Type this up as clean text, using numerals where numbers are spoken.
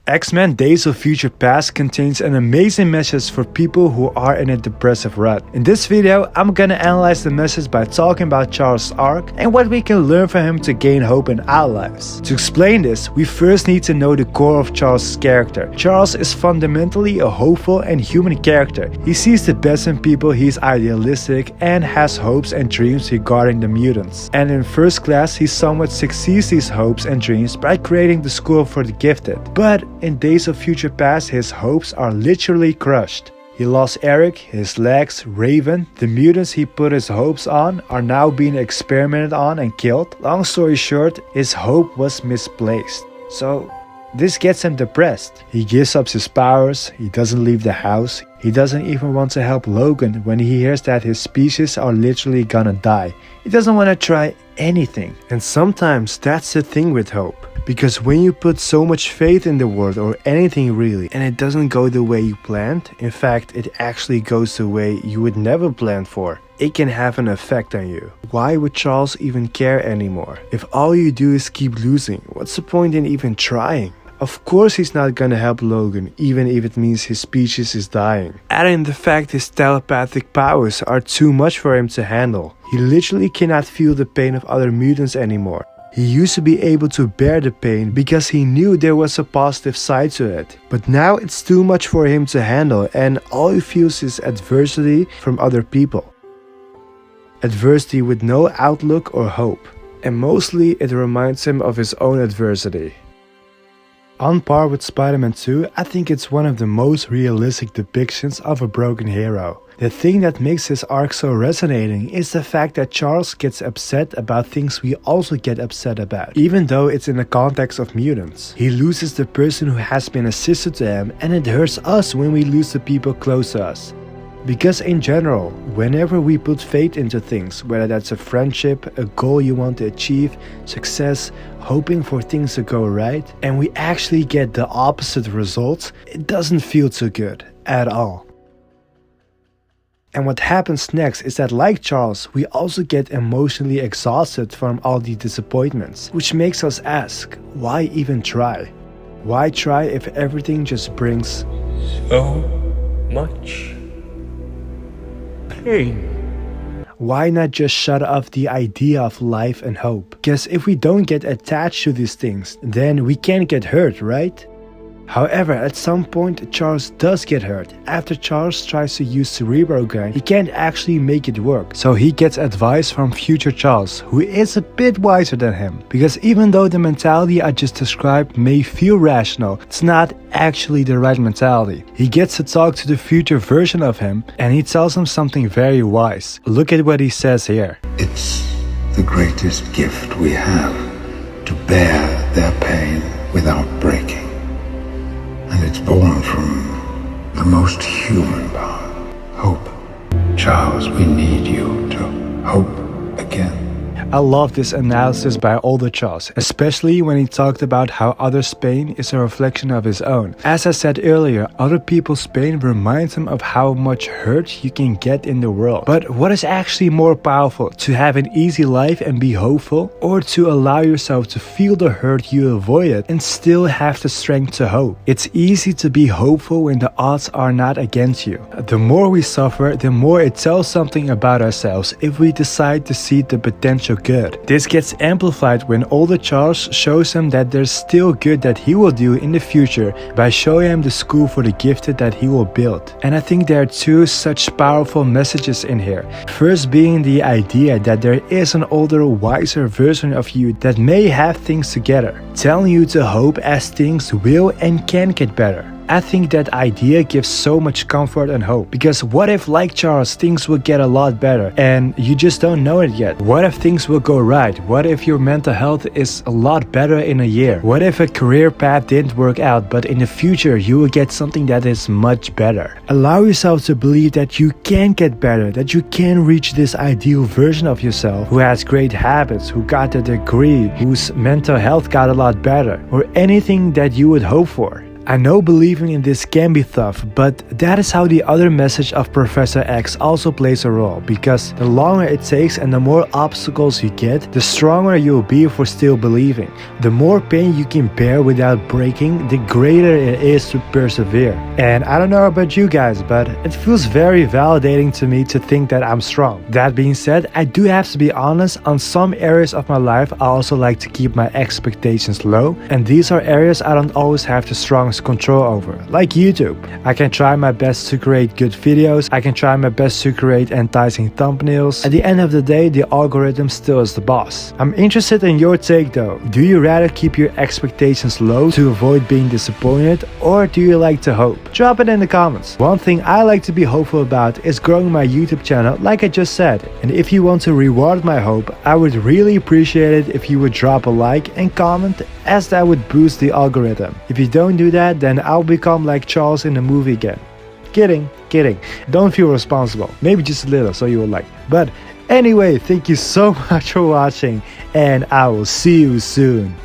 X-Men Days of Future Past contains an amazing message for people who are in a depressive rut. In this video, I'm gonna analyze the message by talking about Charles' arc and what we can learn from him to gain hope in our lives. To explain this, we first need to know the core of Charles' character. Charles is fundamentally a hopeful and human character. He sees the best in people, he's idealistic, and has hopes and dreams regarding the mutants. And in First Class, he somewhat succeeds these hopes and dreams by creating the school for the gifted. But in Days of Future Past, his hopes are literally crushed. He lost Eric, his legs, Raven. The mutants he put his hopes on are now being experimented on and killed. Long story short, his hope was misplaced. So this gets him depressed. He gives up his powers, he doesn't leave the house, he doesn't even want to help Logan when he hears that his species are literally gonna die. He doesn't want to try anything. And sometimes that's the thing with hope. Because when you put so much faith in the world or anything really, and it doesn't go the way you planned, in fact it actually goes the way you would never plan for, it can have an effect on you. Why would Charles even care anymore? If all you do is keep losing, what's the point in even trying? Of course he's not gonna help Logan, even if it means his species is dying. Adding the fact his telepathic powers are too much for him to handle. He literally cannot feel the pain of other mutants anymore. He used to be able to bear the pain because he knew there was a positive side to it. But now it's too much for him to handle and all he feels is adversity from other people. Adversity with no outlook or hope. And mostly it reminds him of his own adversity. On par with Spider-Man 2, I think it's one of the most realistic depictions of a broken hero. The thing that makes his arc so resonating is the fact that Charles gets upset about things we also get upset about, even though it's in the context of mutants. He loses the person who has been a sister to him, and it hurts us when we lose the people close to us. Because in general, whenever we put faith into things, whether that's a friendship, a goal you want to achieve, success, hoping for things to go right, and we actually get the opposite results, it doesn't feel too good at all. And what happens next is that, like Charles, we also get emotionally exhausted from all the disappointments, which makes us ask, why even try? Why try if everything just brings so much pain? Why not just shut off the idea of life and hope? Because if we don't get attached to these things, then we can't get hurt, right? However, at some point Charles does get hurt. After Charles tries to use Cerebro, he can't actually make it work. So he gets advice from future Charles, who is a bit wiser than him. Because even though the mentality I just described may feel rational, it's not actually the right mentality. He gets to talk to the future version of him, and he tells him something very wise. Look at what he says here. It's the greatest gift we have, to bear their pain without breaking. And it's born from the most human power, hope. Charles, we need you to hope again. I love this analysis by older Charles, especially when he talked about how others' pain is a reflection of his own. As I said earlier, other people's pain reminds him of how much hurt you can get in the world. But what is actually more powerful, to have an easy life and be hopeful, or to allow yourself to feel the hurt you avoided and still have the strength to hope? It's easy to be hopeful when the odds are not against you. The more we suffer, the more it tells something about ourselves if we decide to see the potential good. This gets amplified when older Charles shows him that there's still good that he will do in the future by showing him the school for the gifted that he will build. And I think there are two such powerful messages in here. First being the idea that there is an older, wiser version of you that may have things together, telling you to hope as things will and can get better. I think that idea gives so much comfort and hope, because what if, like Charles, things will get a lot better and you just don't know it yet? What if things will go right? What if your mental health is a lot better in a year? What if a career path didn't work out, but in the future you will get something that is much better? Allow yourself to believe that you can get better, that you can reach this ideal version of yourself who has great habits, who got a degree, whose mental health got a lot better, or anything that you would hope for. I know believing in this can be tough, but that is how the other message of Professor X also plays a role, because the longer it takes and the more obstacles you get, the stronger you'll be for still believing. The more pain you can bear without breaking, the greater it is to persevere. And I don't know about you guys, but it feels very validating to me to think that I'm strong. That being said, I do have to be honest, on some areas of my life I also like to keep my expectations low, and these are areas I don't always have the strongest control over, like YouTube. I can try my best to create good videos, I can try my best to create enticing thumbnails. At the end of the day, the algorithm still is the boss. I'm interested in your take though. Do you rather keep your expectations low to avoid being disappointed, or do you like to hope? Drop it in the comments. One thing I like to be hopeful about is growing my YouTube channel, like I just said. And if you want to reward my hope, I would really appreciate it if you would drop a like and comment, as that would boost the algorithm. If you don't do that, then I'll become like Charles in the movie again. Kidding. Don't feel responsible. Maybe just a little, so you will like. But anyway, thank you so much for watching, and I will see you soon.